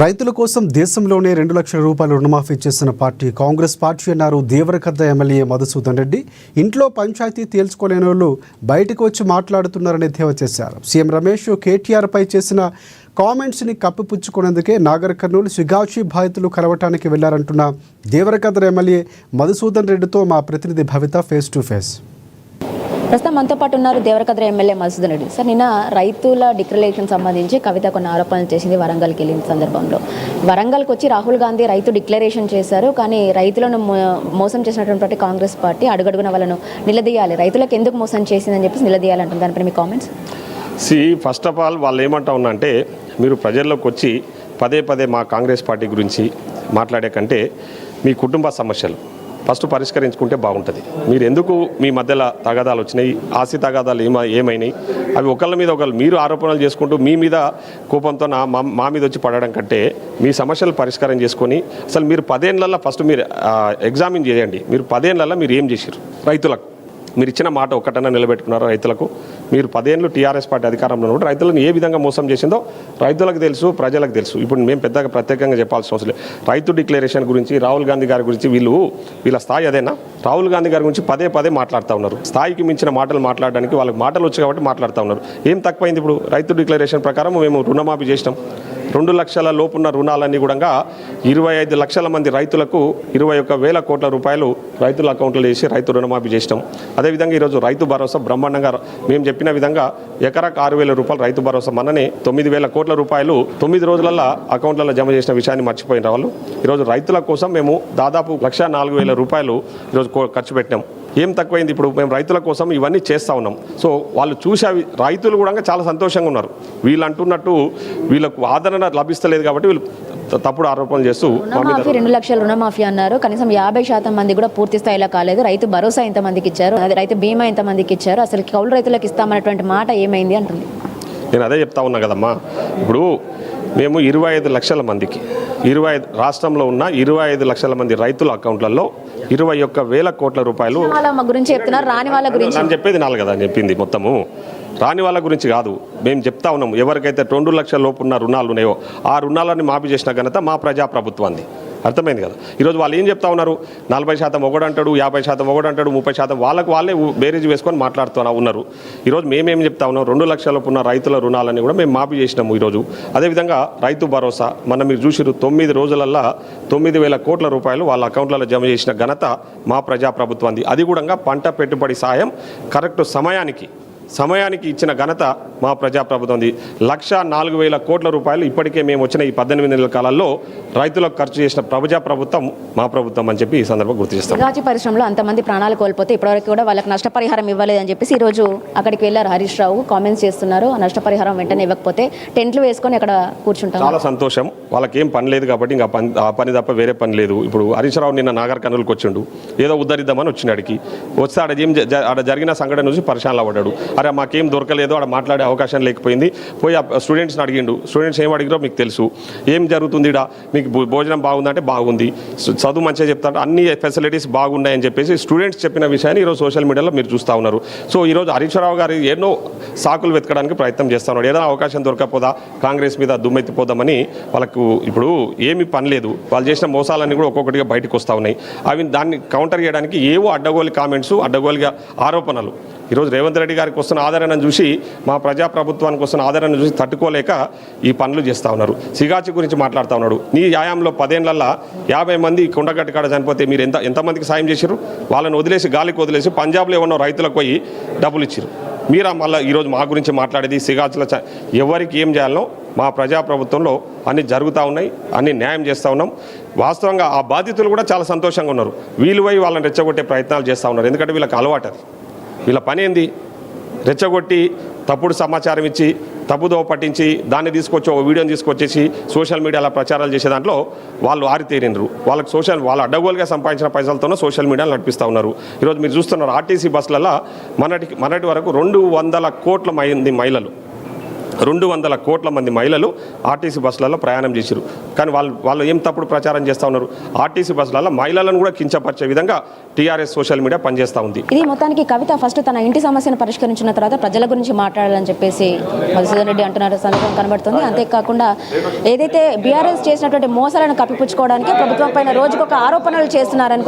రైతుల కోసం దేశంలోనే 2 లక్షల రూపాయలు రుణమాఫీ చేసిన పార్టీ కాంగ్రెస్ పార్టీ అన్నారు దేవరకద్ద ఎమ్మెల్యే మధుసూదన్ రెడ్డి. ఇంట్లో పంచాయతీ తేల్చుకోలేని వాళ్ళు బయటకు వచ్చి మాట్లాడుతున్నారని ఎద్దేవా చేశారు. సీఎం రమేష్ కేటీఆర్ పై చేసిన కామెంట్స్ని కప్పిపుచ్చుకునేందుకే నాగర్ కర్నూలు సిగాచి బాధితులు కలవటానికి వెళ్లారంటున్న దేవరకద్ద ఎమ్మెల్యే మధుసూదన్ రెడ్డితో మా ప్రతినిధి భవిత ఫేస్ టు ఫేస్. ప్రస్తుతం మనతో పాటు ఉన్నారు దేవరకద్ర ఎమ్మెల్యే మధుసూదన్ రెడ్డి. సార్, నిన్న రైతుల డిక్లరేషన్ సంబంధించి కవిత కొన్ని ఆరోపణలు చేసింది వరంగల్కి వెళ్ళిన సందర్భంలో. వరంగల్కి వచ్చి రాహుల్ గాంధీ రైతు డిక్లరేషన్ చేశారు, కానీ రైతులను మోసం చేసినటువంటి కాంగ్రెస్ పార్టీ అడుగడుగున వాళ్ళను నిలదీయాలి, రైతులకు ఎందుకు మోసం చేసిందని చెప్పేసి నిలదీయాలంటుంది. దానిపై మీ కామెంట్స్? ఫస్ట్ ఆఫ్ ఆల్ వాళ్ళు ఏమంటా ఉన్నారంటే, మీరు ప్రజల్లోకి వచ్చి పదే పదే మా కాంగ్రెస్ పార్టీ గురించి మాట్లాడే కంటే మీ కుటుంబ సమస్యలు ఫస్ట్ పరిష్కరించుకుంటే బాగుంటుంది. మీరు ఎందుకు మీ మధ్యలో తగాదాలు వచ్చినాయి, ఆస్తి తగాదాలు ఏమైనాయి, అవి ఒకళ్ళ మీద ఒకళ్ళు మీరు ఆరోపణలు చేసుకుంటూ మీ మీద కోపంతో మా మీద వచ్చి పడడం కంటే మీ సమస్యలు పరిష్కారం చేసుకొని అసలు మీరు 10 ఏళ్లలో ఫస్ట్ మీరు ఎగ్జామిన్ చేయండి. మీరు 10 ఏళ్లలో మీరు ఏం చేశారు? రైతులకు మీరు ఇచ్చిన మాట ఒక్కటన్నా నిలబెట్టుకున్నారో? రైతులకు మీరు 10 ఏళ్ళు టీఆర్ఎస్ పార్టీ అధికారంలో ఉన్నప్పుడు రైతులను ఏ విధంగా మోసం చేసిందో రైతులకు తెలుసు, ప్రజలకు తెలుసు. ఇప్పుడు మేము పెద్దగా ప్రత్యేకంగా చెప్పాల్సిన అవసరం లేదు. రైతు డిక్లరేషన్ గురించి రాహుల్ గాంధీ గారి గురించి వీళ్ళ స్థాయి అదేనా? రాహుల్ గాంధీ గారి గురించి పదే పదే మాట్లాడుతూ ఉన్నారు. స్థాయికి మించిన మాటలు మాట్లాడడానికి వాళ్ళకి మాటలు వచ్చి కాబట్టి మాట్లాడుతూ ఉన్నారు. ఏం తక్కువైంది? ఇప్పుడు రైతు డిక్లరేషన్ ప్రకారం మేము రుణమాఫీ చేసినాం. 2 లక్షల లోపున్న రుణాలన్నీ కూడా 25 లక్షల మంది రైతులకు 21,000 కోట్ల రూపాయలు రైతుల అకౌంట్లో వేసి రైతు రుణమాఫీ చేసినాం. అదేవిధంగా ఈరోజు రైతు భరోసా బ్రహ్మాండంగా మేము చెప్పిన విధంగా ఎకరాకు 6,000 రూపాయలు రైతు భరోసా మననే 9,000 కోట్ల రూపాయలు 9 రోజులలో అకౌంట్లలో జమ చేసిన విషయాన్ని మర్చిపోయిన వాళ్ళు. ఈరోజు రైతుల కోసం మేము దాదాపు 1,04,000 రూపాయలు ఈరోజు ఖర్చు పెట్టినాం. ఏం తక్కువైంది? ఇప్పుడు మేము రైతుల కోసం ఇవన్నీ చేస్తూ ఉన్నాం. సో వాళ్ళు చూసే రైతులు కూడా చాలా సంతోషంగా ఉన్నారు. వీళ్ళు అంటున్నట్టు వీళ్ళకు ఆదరణ లభిస్తలేదు కాబట్టి వీళ్ళు తప్పుడు ఆరోపణలు చేస్తూ 2 లక్షల రుణమాఫీ అన్నారు. కనీసం 50% మంది కూడా పూర్తి స్థాయిలో కాలేదు. రైతు భరోసా ఎంతమందికి ఇచ్చారు, అది రైతు బీమా ఎంతమందికి ఇచ్చారు, అసలు కౌలు రైతులకు ఇస్తామన్నటువంటి మాట ఏమైంది అంటుంది. నేను అదే చెప్తా ఉన్నా కదమ్మా. ఇప్పుడు మేము 25 లక్షల మందికి రాష్ట్రంలో ఉన్న 25 లక్షల మంది రైతుల అకౌంట్లలో 21,000 కోట్ల రూపాయలు గురించి చెప్తున్నారు. రాని వాళ్ళ గురించి అని చెప్పేది 4 కదా చెప్పింది. మొత్తము రాని వాళ్ళ గురించి కాదు, మేము చెప్తా ఉన్నాము. ఎవరికైతే 2 లక్షల లోపు ఉన్న రుణాలు ఉన్నాయో ఆ రుణాలని మాఫీ చేసిన ఘనత మా ప్రజాప్రభుత్వాన్ని. అర్థమైంది కదా? ఈరోజు వాళ్ళు ఏం చెప్తా ఉన్నారు? 40% ఒకడంటాడు, 50% ఒకడంటాడు, 30% వాళ్ళే బేరీజ్ వేసుకొని మాట్లాడుతూ ఉన్నారు. ఈరోజు మేమేం చెప్తా ఉన్నాం? 2 లక్షల ఉన్న రైతుల రుణాలని కూడా మేము మాఫీ చేసినాము ఈరోజు. అదేవిధంగా రైతు భరోసా మీరు చూసిరు 9 రోజులల్లో 9,000 కోట్ల రూపాయలు వాళ్ళ అకౌంట్లలో జమ చేసిన ఘనత మా ప్రజాప్రభుత్వాన్ని. అది కూడా పంట పెట్టుబడి సాయం కరెక్ట్ సమయానికి ఇచ్చిన ఘనత మా ప్రజాప్రభుత్వంది. 1,04,000 కోట్ల రూపాయలు ఇప్పటికే మేము వచ్చిన ఈ 18 నెలల కాలంలో రైతులకు ఖర్చు చేసిన ప్రజాప్రభుత్వం మా ప్రభుత్వం అని చెప్పి ఈ సందర్భంగా గుర్తు చేస్తాం. సిగాచి పరిశ్రమలో అంతమంది ప్రాణాలు కోల్పోతే ఇప్పటివరకు కూడా వాళ్ళకి నష్టపరిహారం ఇవ్వలేదని చెప్పేసి ఈరోజు అక్కడికి వెళ్ళారు హరీష్ రావు. కామెంట్స్ చేస్తున్నారు, నష్టపరిహారం వెంటనే ఇవ్వకపోతే టెంట్లు వేసుకొని అక్కడ కూర్చుంటాం. చాలా సంతోషం. వాళ్ళకి ఏం పని లేదు కాబట్టి ఇంకా ఆ పని తప్ప వేరే పని లేదు. ఇప్పుడు హరీష్ రావు నిన్న నాగర్ కర్నూలుకి వచ్చిండు, ఏదో ఉద్ధరిద్దామని వచ్చినాడికి వస్తే ఆడ జరిగిన సంఘటన నుంచి పరిశానలో పడ్డాడు. అరే మాకేం దొరకలేదు, ఆడ మాట్లాడే అవకాశం లేకపోయింది. పోయి ఆ స్టూడెంట్స్ని అడిగిండు. స్టూడెంట్స్ ఏం అడిగిరో మీకు తెలుసు. ఏం జరుగుతుంది ఇడా, మీకు భోజనం బాగుందంటే బాగుంది, చదువు మంచిగా చెప్తారు, అన్ని ఫెసిలిటీస్ బాగున్నాయని చెప్పేసి స్టూడెంట్స్ చెప్పిన విషయాన్ని ఈరోజు సోషల్ మీడియాలో మీరు చూస్తూ ఉన్నారు. సో ఈరోజు హరీష్ రావు గారు ఎన్నో సాకులు వెతకడానికి ప్రయత్నం చేస్తూ ఉన్నాడు. ఏదైనా అవకాశం దొరకపోదా కాంగ్రెస్ మీద దుమ్మెత్తిపోదామని. వాళ్ళకు ఇప్పుడు ఏమీ పని లేదు. వాళ్ళు చేసిన మోసాలన్నీ కూడా ఒక్కొక్కటిగా బయటకు వస్తూ ఉన్నాయి. దాన్ని కౌంటర్ చేయడానికి ఏవో అడ్డగోలు కామెంట్స్, అడ్డగోలుగా ఆరోపణలు. ఈరోజు రేవంత్ రెడ్డి గారికి వస్తున్న ఆదరణను చూసి, మా ప్రజాప్రభుత్వానికి వస్తున్న ఆదరణను చూసి తట్టుకోలేక ఈ పనులు చేస్తూ ఉన్నారు. సిగాచి గురించి మాట్లాడుతూ ఉన్నాడు. నీ వ్యాయామంలో 10 ఏళ్లలో 50 మంది కొండగట్టు కాడ చనిపోతే మీరు ఎంతమందికి సాయం చేశారు? వాళ్ళని వదిలేసి గాలికి వదిలేసి పంజాబ్లో ఉన్న రైతులకు పోయి డబ్బులు ఇచ్చారు. మీరా మళ్ళీ ఈరోజు మా గురించి మాట్లాడేది? సిగాచిలో ఎవరికి ఏం చేయాలనో మా ప్రజాప్రభుత్వంలో అన్నీ జరుగుతూ ఉన్నాయి, అన్నీ న్యాయం చేస్తూ ఉన్నాం. వాస్తవంగా ఆ బాధితులు కూడా చాలా సంతోషంగా ఉన్నారు. వీళ్ళు పోయి వాళ్ళని రెచ్చగొట్టే ప్రయత్నాలు చేస్తూ ఉన్నారు. ఎందుకంటే వీళ్ళకి అలవాటు. వీళ్ళ పని ఏంది? రెచ్చగొట్టి తప్పుడు సమాచారం ఇచ్చి తప్పుదో పట్టించి దాన్ని తీసుకొచ్చి ఓ వీడియోని తీసుకొచ్చేసి సోషల్ మీడియాలో ప్రచారాలు చేసే దాంట్లో వాళ్ళు ఆరితేరినరు. వాళ్ళ అడ్డగోలుగా సంపాదించిన పైసలతోనే సోషల్ మీడియాలో నడిపిస్తూ ఉన్నారు. ఈరోజు మీరు చూస్తున్నారు ఆర్టీసీ బస్సులలో మొన్నటి వరకు 200 కోట్ల మంది మహిళలు 200 కోట్ల మంది మహిళలు ఆర్టీసీ బస్సులలో ప్రయాణం చేశారు. కానీ వాళ్ళు ఏం తప్పుడు ప్రచారం చేస్తూ ఉన్నారు? ఆర్టీసీ బస్సులలో మహిళలను కూడా కించపరిచే విధంగా టీఆర్ఎస్ సోషల్ మీడియా పనిచేస్తూ ఉంది. ఇది మొత్తానికి కవిత ఫస్ట్ తన ఇంటి సమస్యను పరిష్కరించిన తర్వాత ప్రజల గురించి మాట్లాడాలని చెప్పేసి మధుసూదన్ రెడ్డి అంటున్నారు సందర్భం కనబడుతుంది. అంతేకాకుండా ఏదైతే బీఆర్ఎస్ చేసినటువంటి మోసాలను కప్పిపుచ్చుకోవడానికి ప్రభుత్వం పైన రోజుకొక ఆరోపణలు చేస్తున్నారని